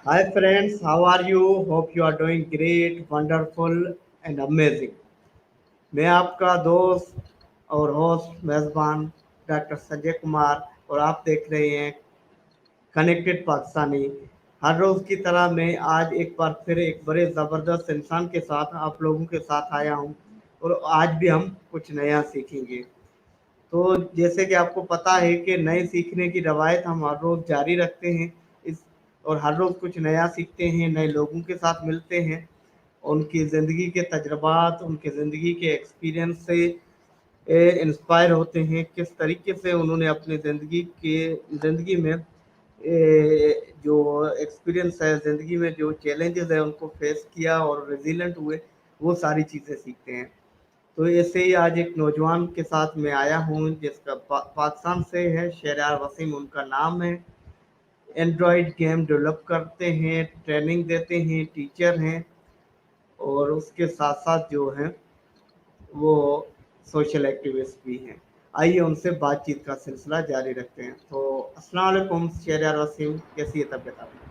Hi friends, how are you? Hope you are doing great, wonderful and amazing. मैं आपका दोस्त और host मेज़बान डॉक्टर संजय कुमार और आप देख रहे हैं कनेक्टेड पाकिस्तानी। हर रोज़ की तरह मैं आज एक बार फिर एक बड़े ज़बरदस्त इंसान के साथ आप लोगों के साथ आया हूँ और आज भी हम कुछ नया सीखेंगे। तो जैसे कि आपको पता है कि नए सीखने की रवायत हम हर रोज़ जारी रखते हैं इस और हर रोज़ कुछ नया सीखते हैं, नए लोगों के साथ मिलते हैं, उनकी ज़िंदगी के तजुर्बात, उनके ज़िंदगी के एक्सपीरियंस से इंस्पायर होते हैं, किस तरीके से उन्होंने अपनी ज़िंदगी में जो एक्सपीरियंस है, ज़िंदगी में जो चैलेंजेस है उनको फेस किया और रेजिलेंट हुए, वो सारी चीज़ें सीखते हैं। तो ऐसे ही आज एक नौजवान के साथ मैं आया हूँ जिसका पाकिस्तान से है, शहरयार वसीम उनका नाम है। एंड्रॉयड गेम डेवलप करते हैं, ट्रेनिंग देते हैं, टीचर हैं और उसके साथ साथ जो हैं वो सोशल एक्टिविस्ट भी हैं। आइए उनसे बातचीत का सिलसिला जारी रखते हैं। तो अस्सलाम वालेकुम शहरयार वसीम, कैसी है तबीयत आपकी?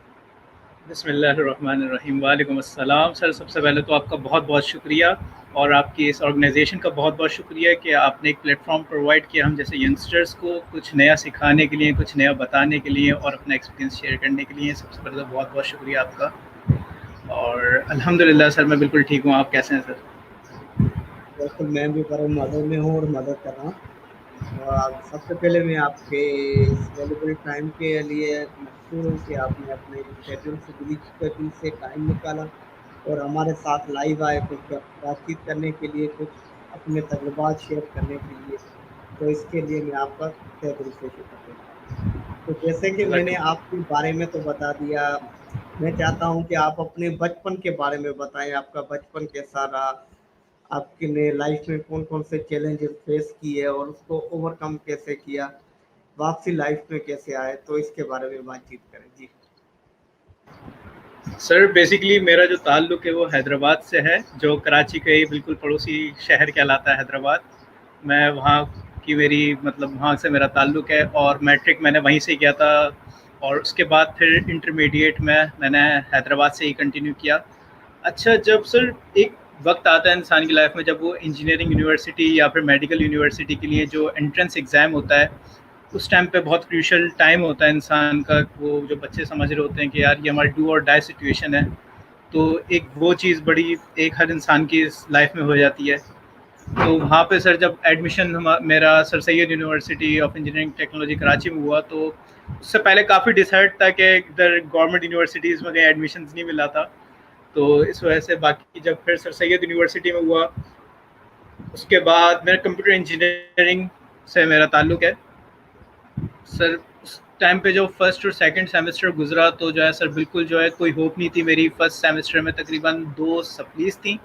बिस्मिल्लाहिर्रहमानिर्रहीम। वालेकुम अस्सलाम। सर, सबसे पहले तो आपका बहुत-बहुत शुक्रिया और आपकी इस ऑर्गेनाइज़ेशन का बहुत-बहुत शुक्रिया कि आपने एक प्लेटफ़ॉर्म प्रोवाइड किया हम जैसे यंगस्टर्स को कुछ नया सिखाने के लिए, कुछ नया बताने के लिए और अपना एक्सपीरियंस शेयर करने के लिए। सबसे पहले तो बहुत-बहुत शुक्रिया आपका। और अल्हम्दुलिल्लाह सर, मैं बिल्कुल ठीक हूँ। आप कैसे हैं सर? बिल्कुल, मैं भी बड़े मज़े में हूँ और मदद कर रहा हूँ। सबसे पहले मैं आपके इस वैल्यूबल टाइम के लिए मशहूर हूँ कि आपने अपने शेड्यूल से बिजी शेड्यूल से टाइम निकाला और हमारे साथ लाइव आए कुछ बातचीत करने के लिए, कुछ अपने तजुर्बात शेयर करने के लिए। तो इसके लिए मैं आपका तहे दिल से शुक्र करता हूँ। तो जैसे कि मैंने जज़ाकल्लाह। आपके बारे में तो बता दिया, मैं चाहता हूँ कि आप अपने बचपन के बारे में बताएं, आपका बचपन कैसा रहा, आपने लाइफ में कौन कौन से चैलेंजेस फेस किए और उसको ओवरकम कैसे किया, वापसी लाइफ में कैसे आए, तो इसके बारे में बातचीत करें जी। सर, बेसिकली मेरा जो ताल्लुक है वो हैदराबाद से है, जो कराची के ही बिल्कुल पड़ोसी शहर कहलाता है हैदराबाद। मैं वहाँ की मेरी मतलब वहाँ से मेरा ताल्लुक है और मैट्रिक मैंने वहीं से किया था और उसके बाद फिर इंटरमीडिएट में मैंने हैदराबाद से ही कंटिन्यू किया। अच्छा, जब सर एक वक्त आता है इंसान की लाइफ में जब वो इंजीनियरिंग यूनिवर्सिटी या फिर मेडिकल यूनिवर्सिटी के लिए जो एंट्रेंस एग्ज़ाम होता है, उस टाइम पे बहुत क्रूशियल टाइम होता है इंसान का। वो जो बच्चे समझ रहे होते हैं कि यार ये हमारी डू और डाई सिचुएशन है, तो एक वो चीज़ बड़ी एक हर इंसान की लाइफ में हो जाती है। तो वहाँ पे सर जब एडमिशन मेरा sir Syed university of engineering technology Karachi में हुआ, तो उससे पहले काफ़ी डिसाइड था कि इधर गवर्नमेंट यूनिवर्सिटीज़ में कहीं एडमिशन नहीं मिला था। तो इस वजह से बाकी जब फिर सर सैयद यूनिवर्सिटी में हुआ, उसके बाद मेरा कंप्यूटर इंजीनियरिंग से मेरा ताल्लुक़ है। सर उस टाइम पे जो फर्स्ट और सेकंड सेमेस्टर गुजरा तो जो है सर बिल्कुल जो है कोई होप नहीं थी। मेरी फर्स्ट सेमेस्टर में तकरीबन 2 सप्लीज़ थी।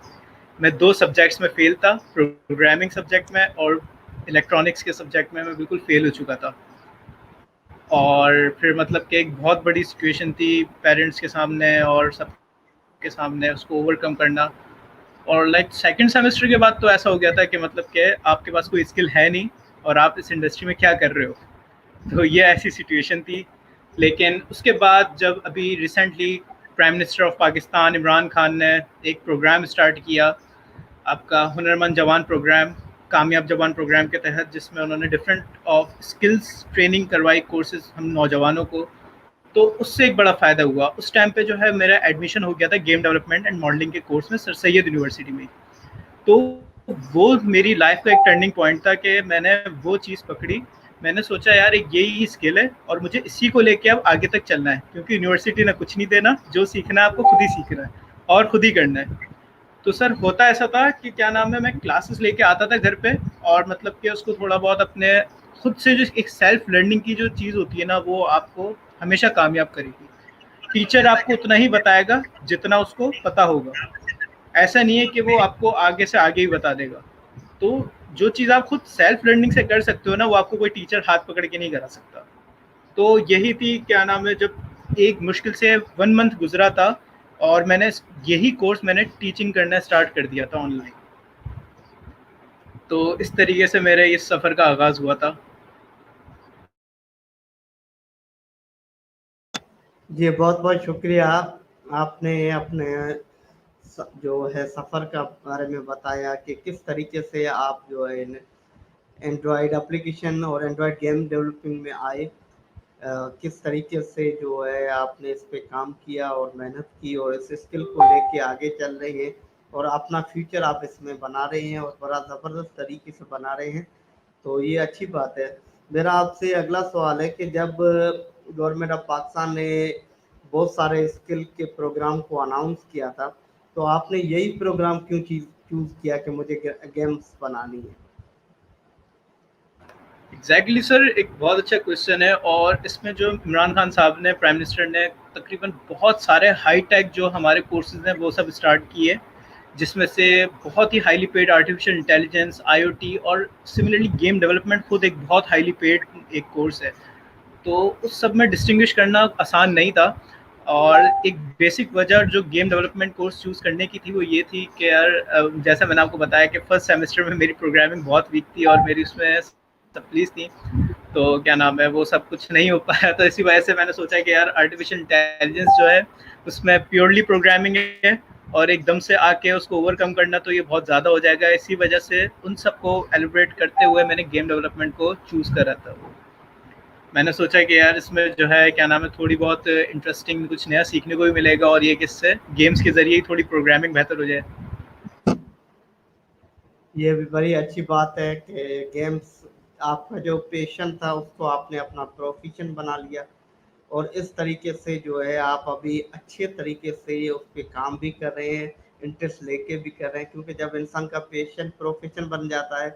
मैं 2 सब्जेक्ट्स में फ़ेल था, प्रोग्रामिंग सब्जेक्ट में और इलेक्ट्रॉनिक्स के सब्जेक्ट में मैं बिल्कुल फ़ेल हो चुका था। और फिर मतलब कि एक बहुत बड़ी सिचुएशन थी पेरेंट्स के सामने और सबके सामने उसको ओवरकम करना। और लाइक सेकंड सेमेस्टर के बाद तो ऐसा हो गया था कि मतलब कि आपके पास कोई स्किल है नहीं और आप इस इंडस्ट्री में क्या कर रहे हो? तो ये ऐसी सिचुएशन थी। लेकिन उसके बाद जब अभी recently prime minister of Pakistan Imran Khan ने एक प्रोग्राम स्टार्ट किया, आपका हुनरमंद जवान प्रोग्राम, कामयाब जवान प्रोग्राम के तहत, जिसमें उन्होंने डिफरेंट ऑफ स्किल्स ट्रेनिंग करवाई, कोर्सेज हम नौजवानों को। तो उससे एक बड़ा फ़ायदा हुआ। उस टाइम पे जो है मेरा एडमिशन हो गया था गेम डेवलपमेंट एंड मॉडलिंग के कोर्स में सर सैयद यूनिवर्सिटी में। तो वो मेरी लाइफ का एक टर्निंग पॉइंट था कि मैंने वो चीज़ पकड़ी। मैंने सोचा यार एक यही स्किल है और मुझे इसी को लेके अब आगे तक चलना है, क्योंकि यूनिवर्सिटी ने कुछ नहीं देना, जो सीखना है आपको खुद ही सीखना है और खुद ही करना है। तो सर होता ऐसा था कि क्या नाम है, मैं क्लासेस लेके आता था घर पे और मतलब कि उसको थोड़ा बहुत अपने खुद से जो एक सेल्फ लर्निंग की जो चीज़ होती है ना, वो आपको हमेशा कामयाब करेगी। टीचर आपको उतना ही बताएगा जितना उसको पता होगा। ऐसा नहीं है कि वो आपको आगे से आगे ही बता देगा। तो जो चीज़ आप खुद सेल्फ लर्निंग से कर सकते हो ना, वो आपको कोई टीचर हाथ पकड़ के नहीं करा सकता। तो यही थी क्या नाम है, जब एक मुश्किल से 1 मंथ गुजरा था और मैंने यही कोर्स मैंने टीचिंग करना स्टार्ट कर दिया था ऑनलाइन। तो इस तरीके से मेरे इस सफ़र का आगाज़ हुआ था। जी, बहुत-बहुत शुक्रिया। आपने अपने जो है सफ़र का बारे में बताया कि किस तरीके से आप जो है इन एंड्रॉयड एप्लीकेशन और एंड्रॉयड गेम डेवलपिंग में आए। किस तरीके से जो है आपने इस पे काम किया और मेहनत की और इस स्किल को लेके आगे चल रहे हैं और अपना फ्यूचर आप इसमें बना रहे हैं और बड़ा ज़बरदस्त तरीके से बना रहे हैं। तो ये अच्छी बात है। मेरा आपसे अगला सवाल है कि जब गवर्नमेंट ऑफ पाकिस्तान ने बहुत सारे स्किल के प्रोग्राम को अनाउंस किया था, तो आपने यही प्रोग्राम क्यों चूज़ किया कि मुझे गेम्स बनानी है? एग्जैक्टली सर, एक बहुत अच्छा क्वेश्चन है। और इसमें जो इमरान खान साहब ने, प्राइम मिनिस्टर ने तकरीबन बहुत सारे हाई टेक जो हमारे कोर्सेज हैं वो सब स्टार्ट किए, जिसमें से बहुत ही highly paid artificial intelligence, IoT और सिमिलरली गेम डेवलपमेंट खुद एक बहुत हाईली पेड एक कोर्स है। तो उस सब में डिस्टिंग्विश करना आसान नहीं था। और एक बेसिक वजह जो गेम डेवलपमेंट कोर्स चूज़ करने की थी वो ये थी कि यार जैसा मैंने आपको बताया कि फर्स्ट सेमेस्टर में मेरी प्रोग्रामिंग बहुत वीक थी और मेरी उसमें सप्लीज थी, तो क्या नाम है वो सब कुछ नहीं हो पाया। तो इसी वजह से मैंने सोचा कि यार आर्टिफिशियल इंटेलिजेंस जो है उसमें प्योरली प्रोग्रामिंग है और एकदम से आके उसको ओवरकम करना तो ये बहुत ज़्यादा हो जाएगा। इसी वजह से उन सबको एलिब्रेट करते हुए मैंने गेम डेवलपमेंट को चूज़ करा था। मैंने सोचा कि यार इसमें जो है क्या नाम है थोड़ी बहुत इंटरेस्टिंग कुछ नया सीखने को भी मिलेगा और ये किससे गेम्स के ज़रिए ही थोड़ी प्रोग्रामिंग बेहतर हो जाए। ये भी बड़ी अच्छी बात है कि गेम्स आपका जो पैशन था उसको आपने अपना प्रोफेशन बना लिया और इस तरीके से जो है आप अभी अच्छे तरीके से उस पे काम भी कर रहे हैं, इंटरेस्ट लेके भी कर रहे हैं, क्योंकि जब इंसान का पैशन प्रोफेशन बन जाता है,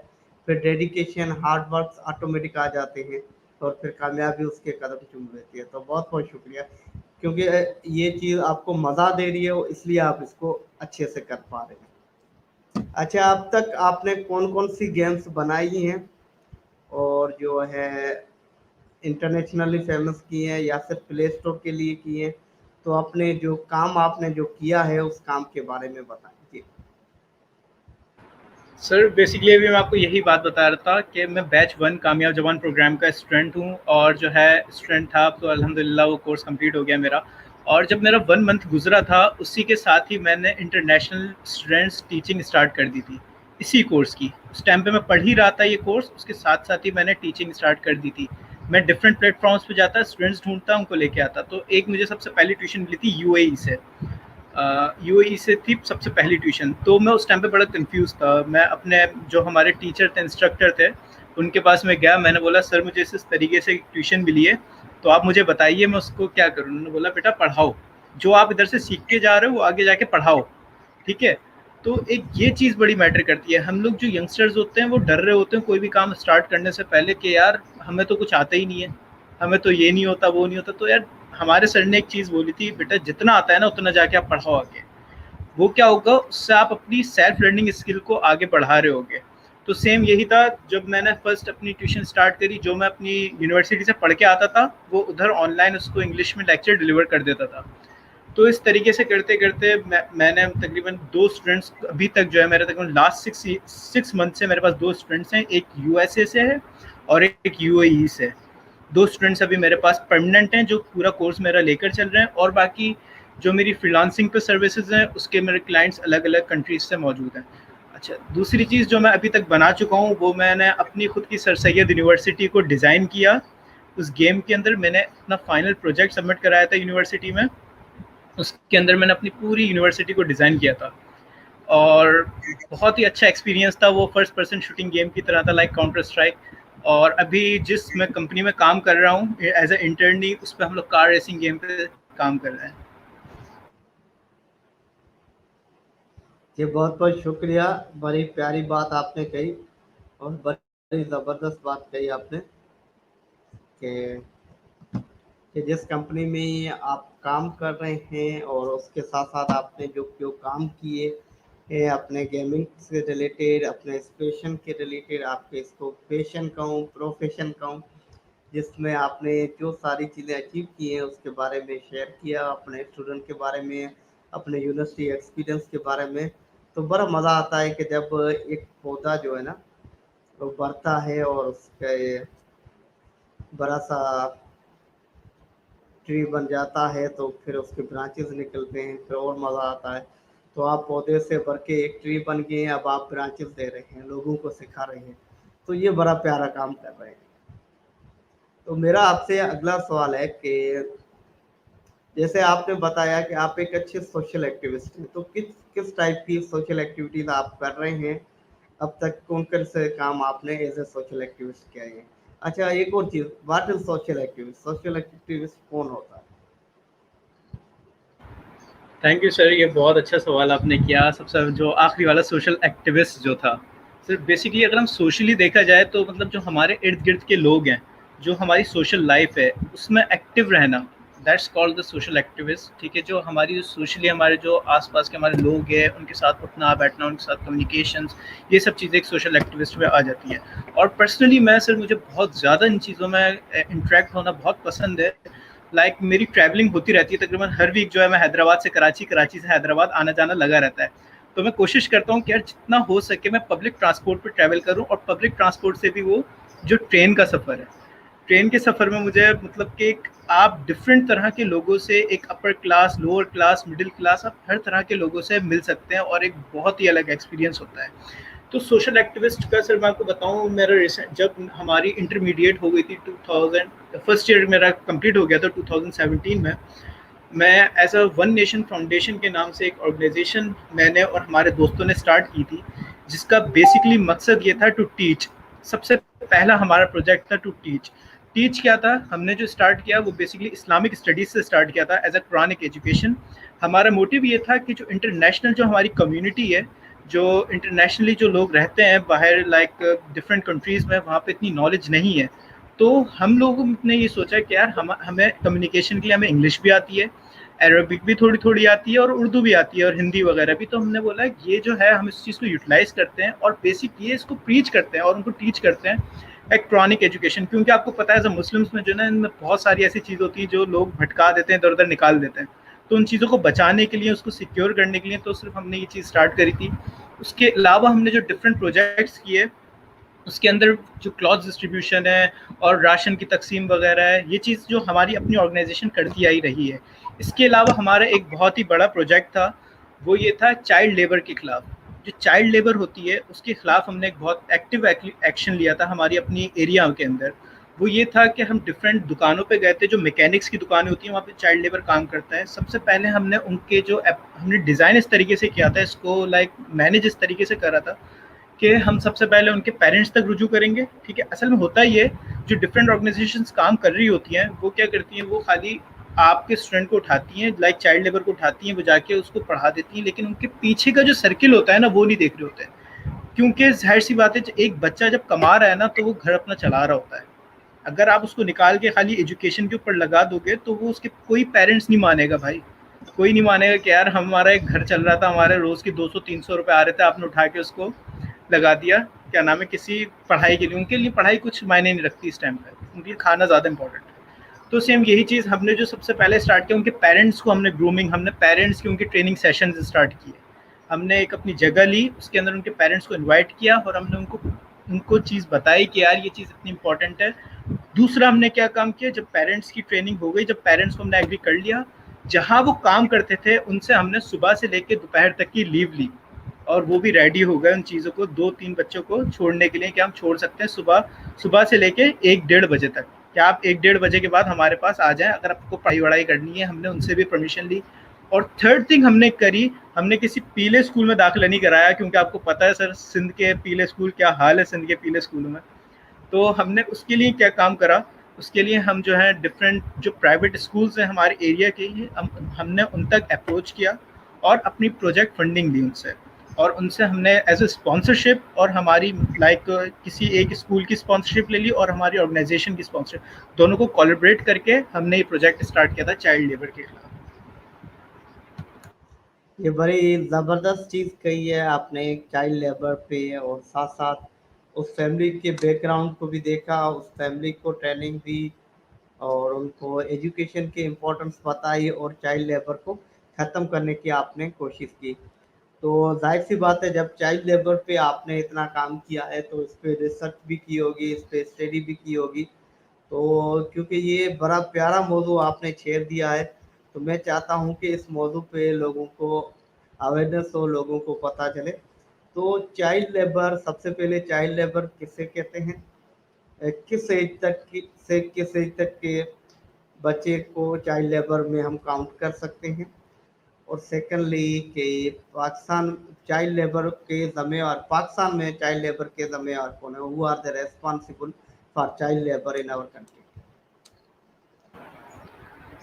फिर डेडिकेशन, हार्ड वर्क ऑटोमेटिक आ जाते हैं और फिर कामयाबी उसके कदम चूम लेती है। तो बहुत-बहुत शुक्रिया, क्योंकि ये चीज़ आपको मज़ा दे रही है और इसलिए आप इसको अच्छे से कर पा रहे हैं। अच्छा, अब तक आपने कौन-कौन सी गेम्स बनाई हैं और जो है इंटरनेशनली फेमस की हैं या फिर प्ले स्टोर के लिए की हैं? तो अपने जो काम आपने जो किया है उस काम के बारे में बताएँ? जी। सर बेसिकली अभी मैं आपको यही बात बता रहा था कि मैं बैच 1 कामयाब जवान प्रोग्राम का स्टूडेंट हूँ और जो है स्टूडेंट था तो अल्हम्दुलिल्लाह वो कोर्स कंप्लीट हो गया मेरा। और जब मेरा 1 मंथ गुजरा था उसी के साथ ही मैंने इंटरनेशनल स्टूडेंट्स टीचिंग स्टार्ट कर दी थी इसी कोर्स की। उस टाइम पे मैं पढ़ ही रहा था ये कोर्स, उसके साथ साथ ही मैंने टीचिंग स्टार्ट कर दी थी। मैं डिफरेंट प्लेटफॉर्म्स पे जाता, स्टूडेंट्स ढूंढता, उनको लेके आता। तो एक मुझे सबसे पहली ट्यूशन मिली थी यूएई से। यूएई से थी सबसे पहली ट्यूशन। तो मैं उस टाइम पे बड़ा कंफ्यूज था। मैं अपने जो हमारे टीचर थे, इंस्ट्रक्टर थे, उनके पास में गया। मैंने बोला सर मुझे इस तरीके से ट्यूशन मिली है, तो आप मुझे बताइए मैं उसको क्या करूँ। उन्होंने बोला बेटा पढ़ाओ, जो आप इधर से सीख के जा रहे हो वो आगे जाके पढ़ाओ, ठीक है। तो एक ये चीज़ बड़ी मैटर करती है। हम लोग जो यंगस्टर्स होते हैं वो डर रहे होते हैं कोई भी काम स्टार्ट करने से पहले कि यार हमें तो कुछ आता ही नहीं है, हमें तो ये नहीं होता वो नहीं होता। तो यार हमारे सर ने एक चीज़ बोली थी, बेटा जितना आता है ना उतना जाके आप पढ़ाओ आगे। वो क्या होगा, उससे आप अपनी सेल्फ लर्निंग स्किल को आगे बढ़ा रहे होगे। तो सेम यही था जब मैंने फर्स्ट अपनी ट्यूशन स्टार्ट करी। जो मैं अपनी यूनिवर्सिटी से पढ़ के आता था वो उधर ऑनलाइन उसको इंग्लिश में लेक्चर डिलीवर कर देता था। तो इस तरीके से करते करते मैंने तकरीबन 2 स्टूडेंट्स अभी तक जो है मेरे तकरीबन लास्ट 6 मंथ से मेरे पास 2 स्टूडेंट्स हैं। एक यूएसए से है और एक यूएई से। 2 स्टूडेंट्स अभी मेरे पास परमानेंट हैं जो पूरा कोर्स मेरा लेकर चल रहे हैं। और बाकी जो मेरी फ्रीलांसिंग पे सर्विसेज हैं उसके मेरे क्लाइंट्स अलग अलग कंट्रीज से मौजूद हैं। अच्छा, दूसरी चीज़ जो मैं अभी तक बना चुका हूँ वो मैंने अपनी खुद की सर सैयद यूनिवर्सिटी को डिज़ाइन किया। उस गेम के अंदर मैंने अपना फाइनल प्रोजेक्ट सबमिट कराया था यूनिवर्सिटी में। उसके अंदर मैंने अपनी पूरी यूनिवर्सिटी को डिज़ाइन किया था और बहुत ही अच्छा एक्सपीरियंस था। वो फर्स्ट पर्सन शूटिंग गेम की तरह था, लाइक काउंटर स्ट्राइक। और अभी जिस मैं कंपनी में काम कर रहा हूँ एज ए इंटर्नी, उस पर हम लोग कार रेसिंग गेम पे काम कर रहे हैं। जी, बहुत-बहुत शुक्रिया। बड़ी प्यारी बात आपने कही और बड़ी ज़बरदस्त बात कही आपने कि जिस कंपनी में आप काम कर रहे हैं और उसके साथ-साथ आपने जो जो काम किए अपने गेमिंग से रिलेटेड, अपने इस पैशन के रिलेटेड, आपके इसको पैशन कहूँ, प्रोफ़ेशन कहूँ, जिसमें आपने जो सारी चीज़ें अचीव की हैं उसके बारे में शेयर किया, अपने स्टूडेंट के बारे में, अपने यूनिवर्सिटी एक्सपीरियंस के बारे में। तो बड़ा मज़ा आता है कि जब एक पौधा जो है ना, वो बढ़ता है और उसके बड़ा-सा ट्री बन जाता है तो फिर उसके ब्रांचेस निकलते हैं, फिर और मज़ा आता है। तो आप पौधे से भर के एक ट्री बन गए हैं, अब आप ब्रांचेस दे रहे हैं, लोगों को सिखा रहे हैं, तो ये बड़ा प्यारा काम कर रहे हैं। तो मेरा आपसे अगला सवाल है कि जैसे आपने बताया कि आप एक अच्छे सोशल एक्टिविस्ट हैं, तो किस किस टाइप की सोशल एक्टिविटीज आप कर रहे हैं? अब तक कौन कौन से काम आपने एज ए सोशल एक्टिविस्ट किए हैं? अच्छा, एक और चीज, what is social activist? Social activist कौन होता है? थैंक यू सर, ये बहुत अच्छा सवाल आपने किया। सबसे जो आखिरी वाला सोशल एक्टिविस्ट जो था, सर बेसिकली अगर हम सोशली देखा जाए तो मतलब जो हमारे इर्द गिर्द के लोग हैं, जो हमारी सोशल लाइफ है उसमें एक्टिव रहना, that's called the social activist. ठीक है, जो हमारी जो सोशली हमारे जो आसपास के हमारे लोग हैं उनके साथ उठना बैठना, उनके साथ कम्युनिकेशंस, ये सब चीज़ें एक सोशल एक्टिविस्ट में आ जाती है। और पर्सनली मैं सर, मुझे बहुत ज़्यादा इन चीज़ों में इंटरेक्ट होना बहुत पसंद है। मेरी ट्रैवलिंग होती रहती है तकरीबन हर वीक, जो है मैं हैदराबाद से कराची, कराची से हैदराबाद आना जाना लगा रहता है। तो मैं कोशिश करता हूँ कि यार जितना हो सके मैं पब्लिक ट्रांसपोर्ट पे ट्रैवल करूँ, और पब्लिक ट्रांसपोर्ट से भी वो जो ट्रेन का सफ़र है, ट्रेन के सफ़र में मुझे मतलब कि एक आप डिफरेंट तरह के लोगों से, एक upper class, lower class, middle class, आप हर तरह के लोगों से मिल सकते हैं, और एक बहुत ही अलग एक्सपीरियंस होता है। तो सोशल एक्टिविस्ट का सर मैं आपको बताऊं, मेरा रिसेंट जब हमारी इंटरमीडिएट हो गई थी 2000, फर्स्ट ईयर मेरा कंप्लीट हो गया था 2017 में, मैं as a one nation foundation के नाम से एक ऑर्गेनाइजेशन मैंने और हमारे दोस्तों ने स्टार्ट की थी, जिसका बेसिकली मकसद ये था टू टीच। सबसे पहला हमारा प्रोजेक्ट था टू टीच। टीच क्या था, हमने जो स्टार्ट किया वो बेसिकली इस्लामिक स्टडीज़ से स्टार्ट किया था एज अ कुरानिक एजुकेशन। हमारा मोटिव ये था कि जो इंटरनेशनल जो हमारी कम्युनिटी है, जो इंटरनेशनली जो लोग रहते हैं बाहर, लाइक डिफरेंट कंट्रीज़ में, वहाँ पे इतनी नॉलेज नहीं है। तो हम लोगों ने ये सोचा कि यार हमें कम्युनिकेशन के लिए हमें इंग्लिश भी आती है, अरबिक भी थोड़ी थोड़ी आती है, और उर्दू भी आती है, और हिंदी वगैरह भी। तो हमने बोला ये जो है हम इस चीज़ को यूटिलाइज करते हैं, और बेसिक ये इसको प्रीच करते हैं और उनको टीच करते हैं इलेक्ट्रॉनिक एजुकेशन। क्योंकि आपको पता है मुस्लिम्स में जो है ना, इनमें बहुत सारी ऐसी चीज़ होती है जो लोग भटका देते हैं, इधर उधर निकाल देते हैं। तो उन चीज़ों को बचाने के लिए, उसको सिक्योर करने के लिए, तो सिर्फ हमने ये चीज़ स्टार्ट करी थी। उसके अलावा हमने जो डिफरेंट प्रोजेक्ट्स किए, उसके अंदर जो क्लॉथ डिस्ट्रीब्यूशन है और राशन की तकसीम वगैरह है, ये चीज़ जो हमारी अपनी ऑर्गेनाइजेशन करती आई रही है। इसके अलावा हमारा एक बहुत ही बड़ा प्रोजेक्ट था, वो ये था चाइल्ड लेबर के खिलाफ। जो चाइल्ड लेबर होती है उसके खिलाफ हमने एक बहुत एक्टिव एक्शन लिया था हमारी अपनी एरिया के अंदर। वो ये था कि हम डिफरेंट दुकानों पे गए थे, जो मैकेनिक्स की दुकानें होती हैं वहाँ पे चाइल्ड लेबर काम करता है। सबसे पहले हमने उनके जो हमने डिज़ाइन इस तरीके से किया था, इसको मैंने जिस तरीके से करा था कि हम सबसे पहले उनके पेरेंट्स तक रुजू करेंगे। ठीक है, असल में होता ही है, जो डिफरेंट ऑर्गेनाइजेशंस काम कर रही होती हैं वो क्या करती हैं, वो खाली आपके स्टूडेंट को उठाती हैं, लाइक चाइल्ड लेबर को उठाती हैं, वो जाके उसको पढ़ा देती हैं, लेकिन उनके पीछे का जो सर्किल होता है ना, वो नहीं देख रहे होते हैं। क्योंकि जाहिर सी बात है, एक बच्चा जब कमा रहा है ना, तो वो घर अपना चला रहा होता है। अगर आप उसको निकाल के खाली एजुकेशन के ऊपर लगा दोगे तो वो उसके कोई पेरेंट्स नहीं मानेगा भाई। कोई नहीं मानेगा कि यार हमारा एक घर चल रहा था, हमारे रोज़ की 200-300 रुपये आ रहे थे, आपने उठा के उसको लगा दिया, क्या नाम है, किसी पढ़ाई के लिए। उनके लिए पढ़ाई कुछ मायने नहीं रखती इस टाइम पर, उनके लिए खाना ज़्यादा इंपॉर्टेंट है। तो सेम यही चीज़ हमने जो सबसे पहले स्टार्ट किया, उनके पेरेंट्स को हमने ग्रूमिंग, हमने पेरेंट्स की उनकी ट्रेनिंग सेशंस स्टार्ट किए। हमने एक अपनी जगह ली, उसके अंदर उनके पेरेंट्स को इनवाइट किया, और हमने उनको उनको चीज़ बताई कि यार ये चीज़ इतनी इंपॉर्टेंट है। दूसरा हमने क्या काम किया, जब पेरेंट्स की ट्रेनिंग हो गई, जब पेरेंट्स को हमने एग्री कर लिया, जहाँ वो काम करते थे उनसे हमने सुबह से लेकर दोपहर तक की लीव ली, और वो भी रेडी हो गए उन चीज़ों को, 2-3 बच्चों को छोड़ने के लिए, कि हम छोड़ सकते हैं सुबह सुबह से लेके 1-1:30 बजे तक, क्या आप 1-1:30 बजे के बाद हमारे पास आ जाएं अगर आपको पढ़ाई वढ़ाई करनी है। हमने उनसे भी परमिशन ली। और थर्ड थिंग हमने करी, हमने किसी पीले स्कूल में दाखिला नहीं कराया, क्योंकि आपको पता है सर सिंध के पीले स्कूल क्या हाल है, सिंध के पीले स्कूलों में। तो हमने उसके लिए क्या काम करा, उसके लिए हम जो है डिफरेंट जो प्राइवेट स्कूल्स हैं हमारे एरिया के ही, हमने उन तक अप्रोच किया और अपनी प्रोजेक्ट फंडिंग ली उनसे, और उनसे हमने एज ए स्पॉन्सरशिप, और हमारी किसी एक स्कूल की स्पॉन्सरशिप ले ली और हमारी ऑर्गेनाइजेशन की स्पॉन्सरशिप, दोनों को कोलैबोरेट करके हमने ये प्रोजेक्ट स्टार्ट किया था चाइल्ड लेबर के खिलाफ। ये बड़ी ज़बरदस्त चीज़ कही है आपने, चाइल्ड लेबर पे, और साथ साथ उस फैमिली के बैकग्राउंड को भी देखा, उस फैमिली को ट्रेनिंग दी, और उनको एजुकेशन की इम्पोर्टेंस बताई, और चाइल्ड लेबर को ख़त्म करने की आपने कोशिश की। तो जाहिर सी बात है, जब चाइल्ड लेबर पे आपने इतना काम किया है तो इस पे रिसर्च भी की होगी, इस पे स्टडी भी की होगी। तो क्योंकि ये बड़ा प्यारा मौजू आपने छेड़ दिया है, तो मैं चाहता हूँ कि इस मौजू पे लोगों को अवेयरनेस हो, लोगों को पता चले। तो चाइल्ड लेबर, सबसे पहले चाइल्ड लेबर किसे कहते हैं? किस एज तक की से किस एज तक के बच्चे को चाइल्ड लेबर में हम काउंट कर सकते हैं? और सेकंडली कि पाकिस्तान चाइल्ड लेबर के ज़िम्मेवार पाकिस्तान में चाइल्ड लेबर के ज़िम्मेवार कौन है? Who are the responsible for child labour in our country?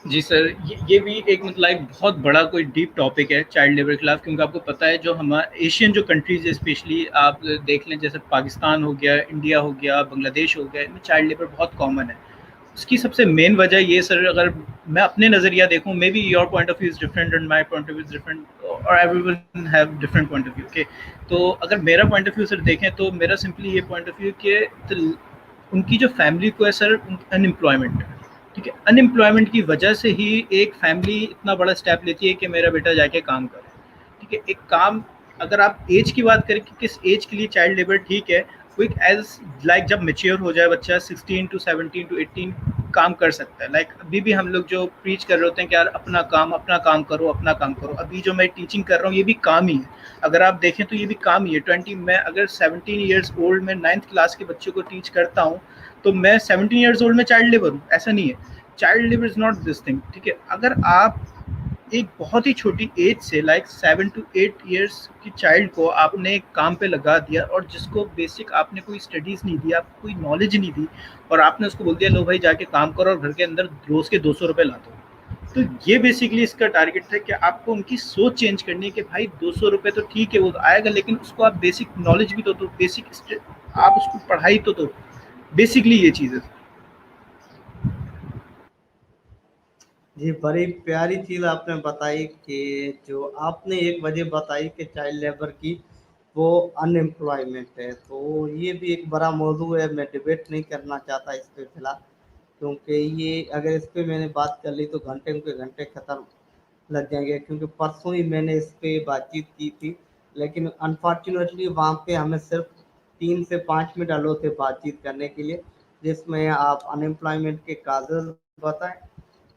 जी सर, ये भी एक मतलब एक बहुत बड़ा कोई डीप टॉपिक है चाइल्ड लेबर के खिलाफ, क्योंकि आपको पता है जो हमारे एशियन जो कंट्रीज है, स्पेशली आप देख लें, जैसे पाकिस्तान हो गया, इंडिया हो गया, बांग्लादेश हो गया, इनमें चाइल्ड लेबर बहुत कॉमन है। उसकी सबसे मेन वजह ये सर, अगर मैं अपने नज़रिया देखूं, may be your point of view is different and my point of view is different और everyone have different point of view. Okay, तो अगर मेरा पॉइंट ऑफ व्यू सर देखें, तो मेरा सिंपली ये पॉइंट ऑफ व्यू कि उनकी जो फैमिली को है सर, अनएम्प्लॉयमेंट, ठीक है, अनएम्प्लॉयमेंट की वजह से ही एक फैमिली इतना बड़ा स्टेप लेती है कि मेरा बेटा जाके काम करे। ठीक है, एक काम, अगर आप एज की बात करें कि किस एज के लिए चाइल्ड लेबर ठीक है, वो एक एज लाइक जब मेच्योर हो जाए बच्चा 16 टू 17 टू 18 काम कर सकता है। लाइक अभी भी हम लोग जो प्रीच कर रहे होते हैं कि यार अपना काम करो, अपना काम करो। अभी जो मैं टीचिंग कर रहा हूँ ये भी काम ही है, अगर आप देखें तो ये भी काम ही है। 20 मैं अगर 17 ईयर्स ओल्ड में 9th क्लास के बच्चों को टीच करता हूँ, तो मैं 17 ईयर्स ओल्ड में चाइल्ड लेबर हूँ, ऐसा नहीं है। Child labour is not this thing, ठीक है। अगर आप एक बहुत ही छोटी एज से लाइक 7 to 8 ईयर्स की चाइल्ड को आपने एक काम पे लगा दिया, और जिसको बेसिक आपने कोई स्टडीज नहीं दी, आपको कोई नॉलेज नहीं दी, और आपने उसको बोल दिया लो भाई जाके काम करो और घर के अंदर रोज के 200 रुपए ला दो, तो ये बेसिकली इसका टारगेट है कि आपको उनकी सोच चेंज करनी है कि भाई 200 रुपए तो ठीक है वो आएगा, लेकिन उसको आप बेसिक नॉलेज भी दो, बेसिक आप उसको पढ़ाई तो दो। बेसिकली ये चीज़ है। जी, बड़ी प्यारी चीज़ आपने बताई कि जो आपने एक वजह बताई कि चाइल्ड लेबर की, वो अनएम्प्लॉयमेंट है। तो ये भी एक बड़ा मौजू है, मैं डिबेट नहीं करना चाहता इस पे फ़िलहाल, क्योंकि ये अगर इस पे मैंने बात कर ली तो घंटे के घंटे ख़त्म लग जाएँगे, क्योंकि परसों ही मैंने इस पे बातचीत की थी, लेकिन अनफॉर्च्यूनेटली वहाँ पे हमें सिर्फ 3 से 5 मिनट अलो थे बातचीत करने के लिए, जिसमें आप अनएम्प्लॉयमेंट के काज़ेज़ बताएँ,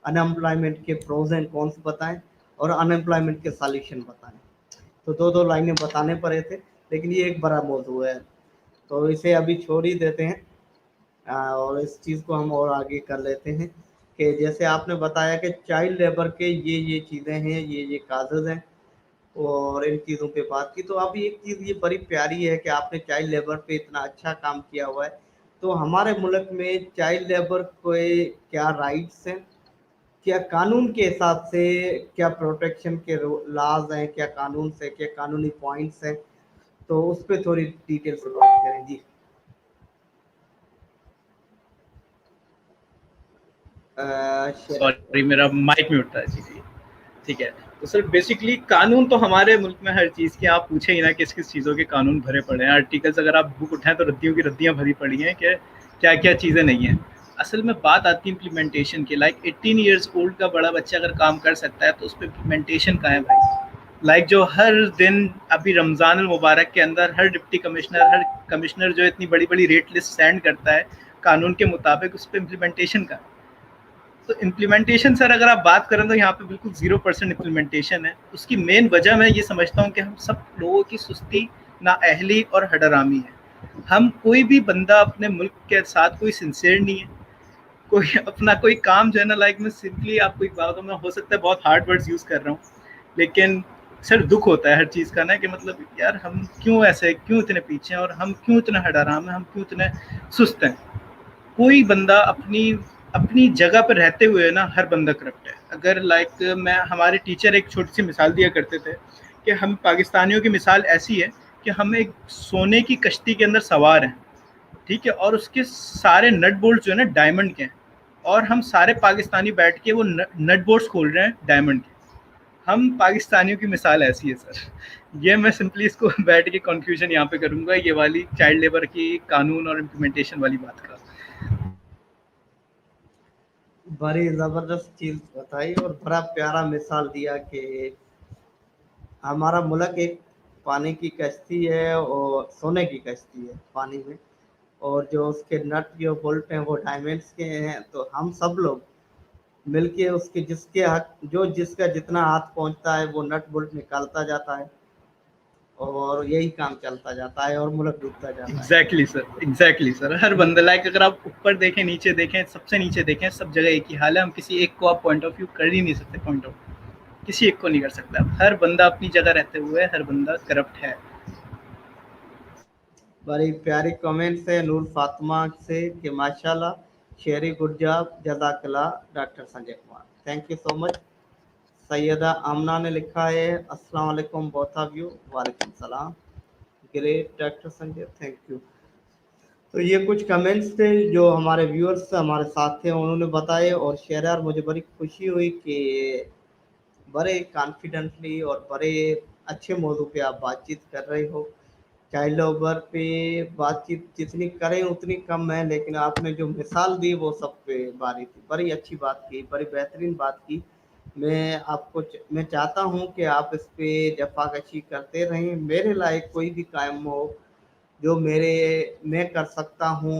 अनएम्प्लॉयमेंट के प्रोज एंड कॉन्स बताएं, और अनएम्प्लॉयमेंट के सॉल्यूशन बताएं। तो दो दो लाइनें बताने पड़े थे, लेकिन ये एक बड़ा मौजू है, तो इसे अभी छोड़ ही देते हैं। और इस चीज़ को हम और आगे कर लेते हैं कि जैसे आपने बताया कि चाइल्ड लेबर के ये चीज़ें हैं, ये काजेज़ हैं, और इन चीज़ों पे बात की। तो अभी एक चीज़ ये बड़ी प्यारी है कि आपने चाइल्ड लेबर पे इतना अच्छा काम किया हुआ है। तो हमारे मुल्क में चाइल्ड लेबर के क्या राइट्स हैं? क्या कानून के हिसाब से क्या प्रोटेक्शन के लॉज हैं, क्या कानून से क्या कानूनी पॉइंट्स हैं? तो उस पे थोड़ी डिटेल से बात करें जी। शेयर। सॉरी, मेरा माइक म्यूट था जी जी। ठीक है, तो सर बेसिकली कानून तो हमारे मुल्क में हर चीज़ के, आप पूछे ही ना किस किस चीज़ों के कानून भरे पड़े हैं। आर्टिकल्स अगर आप बुक उठाएं तो रद्दियों की रद्दियाँ भरी पड़ी हैं कि क्या क्या चीज़ें नहीं हैं। असल में बात आती है इम्प्लीमेंटेशन की। लाइक 18 ईयर्स ओल्ड का बड़ा बच्चा अगर काम कर सकता है, तो उस पर इम्प्लीमेंटेशन कहाँ है भाई? लाइक जो हर दिन अभी रमज़ान मुबारक के अंदर हर डिप्टी कमिश्नर, हर कमिश्नर जो इतनी बड़ी बड़ी रेट लिस्ट सेंड करता है कानून के मुताबिक, उस पर इम्प्लीमेंटेशन का। तो इम्प्लीमेंटेशन सर अगर आप बात करें तो यहाँ पे बिल्कुल 0% इम्प्लीमेंटेशन है। उसकी मेन वजह मैं ये समझता हूँ कि हम सब लोगों की सुस्ती, नाअहली और हडरामी है। हम कोई भी बंदा अपने मुल्क के साथ कोई सिंसियर नहीं है, कोई अपना कोई काम जो है ना, लाइक मैं सिंपली आपको एक बात, मैं हो सकता है बहुत हार्ड वर्ड्स यूज़ कर रहा हूँ, लेकिन सर दुख होता है हर चीज़ का ना, कि मतलब यार हम क्यों ऐसे, क्यों इतने पीछे हैं, और हम क्यों इतने हडराम हैं, हम क्यों इतने सुस्त हैं। कोई बंदा अपनी अपनी जगह पर रहते हुए ना, हर बंदा करप्ट है। अगर लाइक मैं, हमारे टीचर एक छोटी सी मिसाल दिया करते थे कि हम पाकिस्तानियों की मिसाल ऐसी है कि हम एक सोने की कश्ती के अंदर सवार हैं, ठीक है, और उसके सारे नट बोल्ट जो है ना डायमंड के हैं, और हम सारे पाकिस्तानी बैठ के वो नट बोल्ट खोल रहे हैं डायमंड के। हम पाकिस्तानियों की मिसाल ऐसी है सर। ये मैं सिंपली इसको बैठ के कंक्लूजन यहाँ पे करूंगा, ये वाली चाइल्ड लेबर की कानून और इम्प्लीमेंटेशन वाली बात का। बड़ी ज़बरदस्त चीज़ बताई और बड़ा प्यारा मिसाल दिया कि हमारा मुल्क एक पानी की कश्ती है और सोने की कश्ती है पानी में, और जो उसके नट जो बोल्ट हैं वो डायमंड्स के हैं, तो हम सब लोग मिलके उसके जिसके हक जो जिसका जितना हाथ पहुँचता है वो नट बोल्ट निकालता जाता है और यही काम चलता जाता है और मुल्क डूबता जाता है। एग्जैक्टली सर, हर बंदा लाइक अगर आप ऊपर देखें, नीचे देखें, सबसे नीचे देखें, सब जगह एक ही हाल है। हम किसी एक को आप पॉइंट ऑफ व्यू कर ही नहीं सकते, पॉइंट ऑफ किसी एक को नहीं कर सकता। हर बंदा अपनी जगह रहते हुए हर बंदा करप्ट है। बड़ी प्यारी कमेंट्स है नूर फातिमा से कि माशाल्लाह, शेरी गुड जॉब, जज़ाकल्लाह doctor Sanjay Kumar, thank you so much. Syeda Amna ने लिखा है अस्सलाम वालेकुम बोथ ऑफ यू, वालेकुम सलाम, great doctor Sanjay, thank you. तो ये कुछ कमेंट्स थे जो हमारे व्यूअर्स हमारे साथ थे, उन्होंने बताए और शेयर यार मुझे बड़ी खुशी हुई कि बड़े कॉन्फिडेंटली और बड़े अच्छे मौजू पे आप बातचीत कर रहे हो। चाइल्ड लेबर पे बातचीत जितनी करें उतनी कम है, लेकिन आपने जो मिसाल दी वो सब पे भारी थी। बड़ी अच्छी बात की, बड़ी बेहतरीन बात की। मैं चाहता हूँ कि आप इस पे जफ़ाकशी करते रहें, मेरे लायक कोई भी कायम हो जो मैं कर सकता हूँ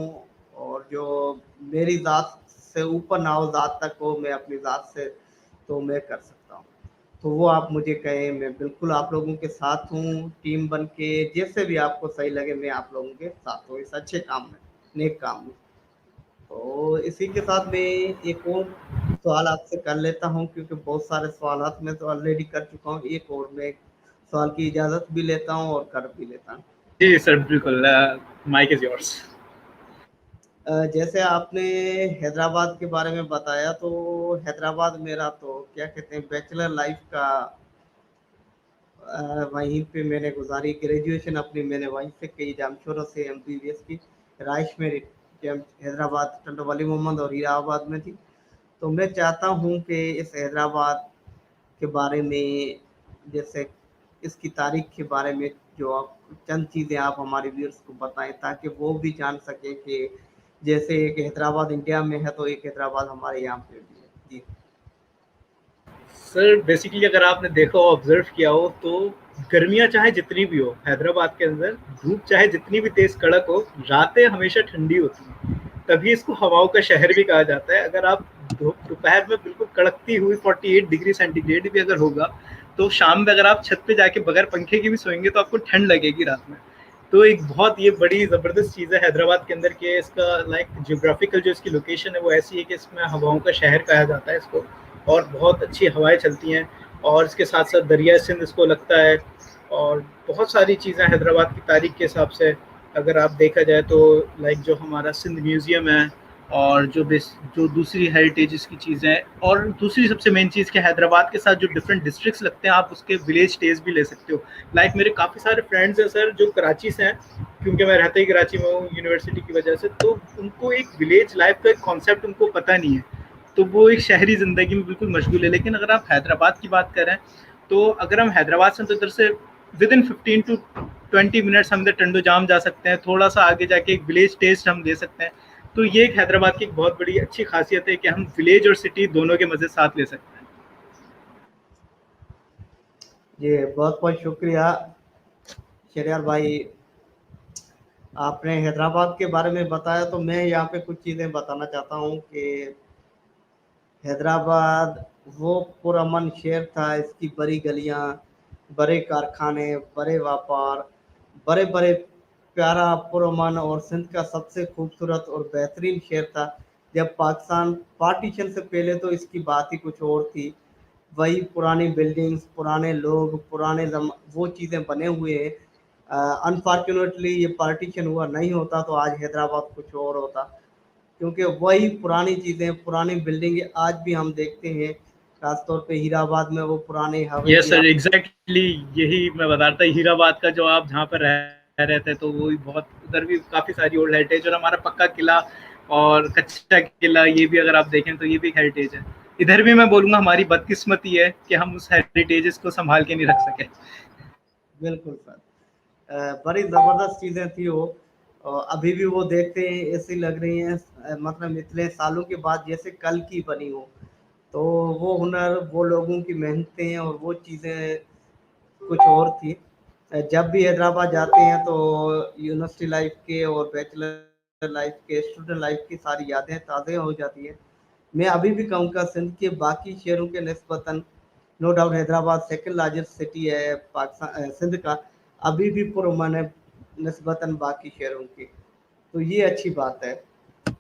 और जो मेरी ज़ात से ऊपर ना हो, ज़ात तक हो, मैं अपनी ज़ात से तो मैं कर सकता हूँ। तो वो आप मुझे कहें, मैं बिल्कुल आप लोगों के साथ हूँ, टीम बन के जैसे भी आपको सही लगे मैं आप लोगों के साथ हूँ इस अच्छे काम में, नेक काम में। तो इसी के साथ मैं एक और सवाल आपसे कर लेता हूँ क्योंकि बहुत सारे सवालात मैं तो ऑलरेडी कर चुका हूँ। एक और मैं सवाल की इजाज़त भी लेता हूँ और कर भी लेता हूँ। जी सर बिल्कुल, माइक इज योर्स। जैसे आपने हैदराबाद के बारे में बताया, तो हैदराबाद मेरा तो क्या कहते हैं बैचलर लाइफ का वहीं पे मैंने गुजारी, ग्रेजुएशन अपनी मैंने वहीं से की, जामशोरा से एमबीबीएस की। राइश मेरी हैदराबाद टंडो वाली मोहम्मद और हीराबाद में थी। तो मैं चाहता हूँ कि इस हैदराबाद के बारे में, जैसे इसकी तारीख के बारे में जो आप चंद चीज़ें आप हमारे व्यूअर्स को बताएं ताकि वो भी जान सकें कि जैसे एक हैदराबाद इंडिया में है तो एक हैदराबाद हमारे यहाँ पे भी है। जी। सर बेसिकली अगर आपने देखा हो, ऑब्जर्व किया हो, तो गर्मियां चाहे जितनी भी हो हैदराबाद के अंदर, धूप चाहे जितनी भी तेज कड़क हो, रातें हमेशा ठंडी होती हैं। तभी इसको हवाओं का शहर भी कहा जाता है। अगर आप दोपहर में बिल्कुल कड़कती हुई 48 डिग्री सेंटीग्रेड भी अगर होगा, तो शाम में अगर आप छत पे जाके बगैर पंखे के भी सोएंगे तो आपको ठंड लगेगी रात में। तो एक बहुत ये बड़ी ज़बरदस्त चीज़ है हैदराबाद के अंदर कि इसका लाइक जियोग्राफिकल जो इसकी लोकेशन है वो ऐसी है कि इसमें हवाओं का शहर कहा जाता है इसको, और बहुत अच्छी हवाएं चलती हैं। और इसके साथ साथ दरिया सिंध इसको लगता है। और बहुत सारी चीज़ें हैदराबाद की तारीख के हिसाब से अगर आप देखा जाए तो, लाइक जो हमारा सिंध म्यूज़ियम है, और जो दूसरी हेरिटेजेस की चीज़ें हैं, और दूसरी सबसे मेन चीज़ कि हैदराबाद के साथ जो डिफरेंट डिस्ट्रिक्ट्स लगते हैं आप उसके विलेज स्टेज भी ले सकते हो। लाइक मेरे काफ़ी सारे फ्रेंड्स हैं सर जो कराची से हैं, क्योंकि मैं रहता ही कराची में हूँ यूनिवर्सिटी की वजह से, तो उनको एक विलेज लाइफ का एक कॉन्सेप्ट उनको पता नहीं है। तो वो एक शहरी ज़िंदगी में बिल्कुल मशगूल है। लेकिन अगर आप हैदराबाद की बात करें, तो अगर हम हैदराबाद से तो इधर से विद इन 15 टू 20 मिनट्स हम इधर टंडो जाम जा सकते हैं, थोड़ा सा आगे जाके एक विलेज टेस्ट हम ले सकते हैं। तो ये एक हैदराबाद की एक बहुत बड़ी अच्छी खासियत है कि हम विलेज और सिटी दोनों के मज़े साथ ले सकते हैं। जी, बहुत बहुत शुक्रिया शरियार भाई, आपने हैदराबाद के बारे में बताया। तो मैं यहाँ पे कुछ चीज़ें बताना चाहता हूँ कि हैदराबाद वो पुरअमन शहर था, इसकी बड़ी गलियाँ, बड़े कारखाने, बड़े व्यापार, बड़े बड़े प्यारा पुरअमन और सिंध का सबसे खूबसूरत और बेहतरीन शहर था। जब पाकिस्तान पार्टीशन से पहले तो इसकी बात ही कुछ और थी। वही पुरानी बिल्डिंग्स, पुराने लोग, वो चीज़ें बने हुए हैं। अनफॉर्चुनेटली ये पार्टीशन हुआ नहीं होता तो आज हैदराबाद कुछ और होता, क्योंकि वही पुरानी चीज़ें, पुरानी बिल्डिंगें आज भी हम देखते हैं। खासतौर पे हीराबाद में वो पुराने यस हवेली सर, आप। एग्जैक्टली यही मैं बता रहा था। हीराबाद का जो आप जहाँ पर रह रहे थे, तो वो भी बहुत, उधर भी काफ़ी सारी ओल्ड हेरिटेज, और हमारा पक्का किला और कच्चा किला, ये भी अगर आप देखें तो ये भी एक हेरिटेज है। इधर भी मैं बोलूँगा हमारी बदकिस्मती है कि हम उस हेरिटेजेस को संभाल के नहीं रख सके। बिल्कुल सर, बड़ी ज़बरदस्त चीज़ें थी वो। अभी भी वो देखते हैं ऐसी लग रही हैं, मतलब इतने सालों के बाद जैसे कल की बनी हो। तो वो हुनर, वो लोगों की मेहनतें और वो चीज़ें कुछ और थी। जब भी हैदराबाद जाते हैं तो यूनिवर्सिटी लाइफ के और बैचलर लाइफ के, स्टूडेंट लाइफ की सारी यादें ताज़ा हो जाती हैं। मैं अभी भी कहूँगा सिंध के बाकी शहरों के निस्बतन no doubt Hyderabad second largest city है पाकिस्तान सिंध का, अभी भी पुरअमन है निस्बतन बाकी शहरों की, तो ये अच्छी बात है।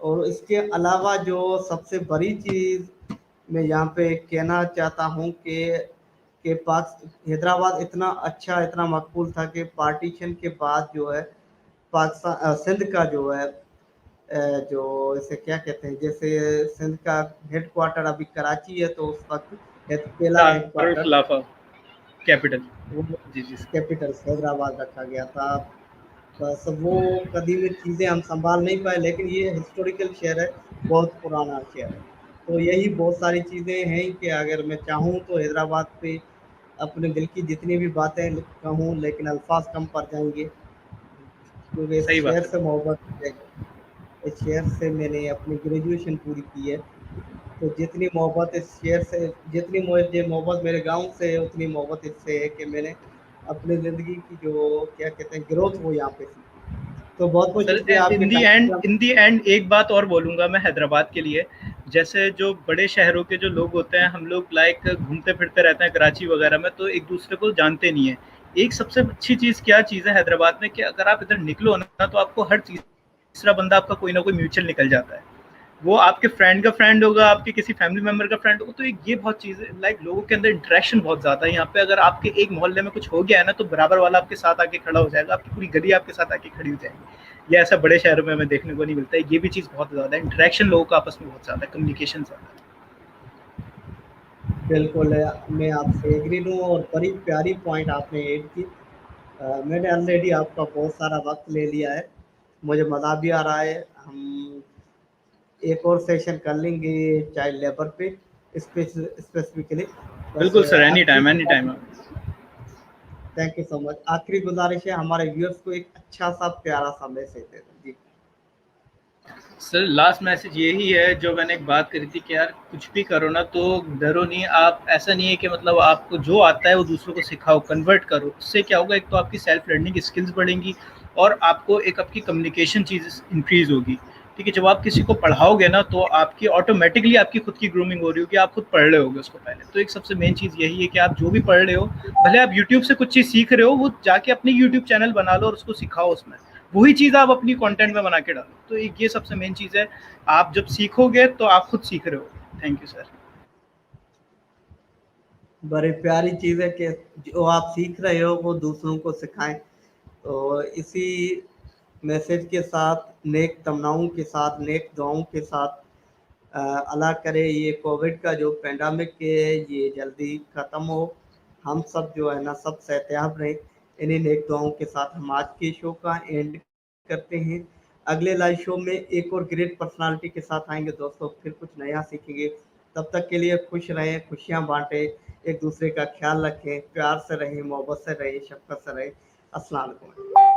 और इसके अलावा जो सबसे बड़ी चीज़ मैं यहाँ पे कहना चाहता हूँ कि पाक हैदराबाद इतना अच्छा, इतना मकबूल था कि पार्टीशन के बाद जो है पाकिस्तान सिंध का जो है जो इसे क्या कहते हैं, जैसे सिंध का हेडक्वार्टर अभी कराची है, तो उस वक्त पहला दारुल हेडक्वार्टर खिलाफा कैपिटल। वो जी, जी। कैपिटल हैदराबाद रखा गया था। बस वो कदीमी चीज़ें हम संभाल नहीं पाए, लेकिन ये हिस्टोरिकल शहर है, बहुत पुराना शहर है। तो यही बहुत सारी चीज़ें हैं कि अगर मैं चाहूँ तो हैदराबाद पे अपने दिल की जितनी भी बातें कहूँ, लेकिन अल्फाज कम पड़ जाएंगे, क्योंकि इस सही शहर बात है। से मोहब्बत है। इस शहर से मैंने अपनी ग्रेजुएशन पूरी की है, तो जितनी मोहब्बत इस शहर से, जितनी मुझे मोहब्बत मेरे गांव से है, उतनी मोहब्बत इससे है कि मैंने अपनी ज़िंदगी की जो क्या कहते हैं ग्रोथ, वो यहाँ पे सीखी। तो बहुत बहुत सर शुक्रिया आपके इन दी टाइम एंड दिया। एक बात और बोलूँगा मैं हैदराबाद के लिए। जैसे जो बड़े शहरों के जो लोग होते हैं, हम लोग लाइक घूमते फिरते रहते हैं कराची वगैरह में, तो एक दूसरे को जानते नहीं है। एक सबसे अच्छी चीज़ क्या चीज़ है हैदराबाद में कि अगर आप इधर निकलो ना, तो आपको हर तीसरा बंदा आपका कोई ना कोई म्यूचुअल निकल जाता है। वो आपके फ्रेंड का फ्रेंड होगा, आपके किसी फैमिली मेंबर का फ्रेंड होगा। तो एक ये बहुत चीज़ है, लाइक लोगों के अंदर इंटरेक्शन बहुत ज़्यादा है यहाँ पे। अगर आपके एक मोहल्ले में कुछ हो गया है ना, तो बराबर वाला आपके साथ आके खड़ा हो जाएगा, आपकी पूरी गली आपके साथ आके खड़ी हो जाएगी। ये ऐसा बड़े शहरों में हमें देखने को नहीं मिलता है। ये भी चीज़ बहुत ज़्यादा है, इंटरेक्शन लोगों का आपस में बहुत ज़्यादा है, कम्युनिकेशन ज़्यादा है। बिल्कुल मैं आपसे एग्री हूँ, और बड़ी प्यारी पॉइंट आपने ऐड की। मैंने ऑलरेडी आपका बहुत सारा वक्त ले लिया है, मुझे मज़ा भी आ रहा है। हम एक और सेशन कर लेंगे चाइल्ड लेबर पे स्पेसिफिकली। बस बिल्कुल सर, आखिरी any time. Thank you so much. आखिरी गुजारिश है हमारे व्यूअर्स को एक अच्छा सा प्यारा सा मैसेज दे दें जी। सर लास्ट मैसेज यही है, जो मैंने एक बात करी थी कि यार कुछ भी करो ना तो डरो नहीं। आप ऐसा नहीं है कि मतलब आपको जो आता है वो दूसरों को सिखाओ, कन्वर्ट करो। उससे क्या होगा, एक तो आपकी सेल्फ लर्निंग स्किल्स बढ़ेंगी, और आपको एक आपकी कम्युनिकेशन चीज़ इंक्रीज होगी। ठीक है, जब आप किसी को पढ़ाओगे ना, तो आपकी ऑटोमेटिकली आपकी खुद की ग्रूमिंग हो रही होगी, आप खुद पढ़ रहे होगे उसको पहले। तो एक सबसे मेन चीज़ यही है कि आप जो भी पढ़ रहे हो, भले आप यूट्यूब से कुछ चीज़ सीख रहे हो, वो जाके अपनी यूट्यूब चैनल बना लो और उसको सिखाओ उसमें। वही चीज़ आप अपनी कंटेंट में बना के डालो। तो एक ये सबसे मेन चीज़ है। आप जब सीखोगे तो आप खुद सीख रहे हो। Thank you sir. बड़ी प्यारी चीज़ है कि जो आप सीख रहे हो वो दूसरों को सिखाएं। तो इसी मैसेज के साथ, नेक तमन्नाओं के साथ, नेक दुआओं के साथ, अल्लाह करे ये कोविड का जो पेंडेमिक है ये जल्दी ख़त्म हो। हम सब जो है ना सब सेहतयाब रहें। इन्हीं नेक दुआओं के साथ हम आज के शो का एंड करते हैं। अगले लाइव शो में एक और ग्रेट पर्सनालिटी के साथ आएंगे दोस्तों, फिर कुछ नया सीखेंगे। तब तक के लिए खुश रहें, खुशियाँ बांटें, एक दूसरे का ख्याल रखें, प्यार से रहें, मोहब्बत से रहें, शफ़क़त से रहें। अस्सलाम वालेकुम।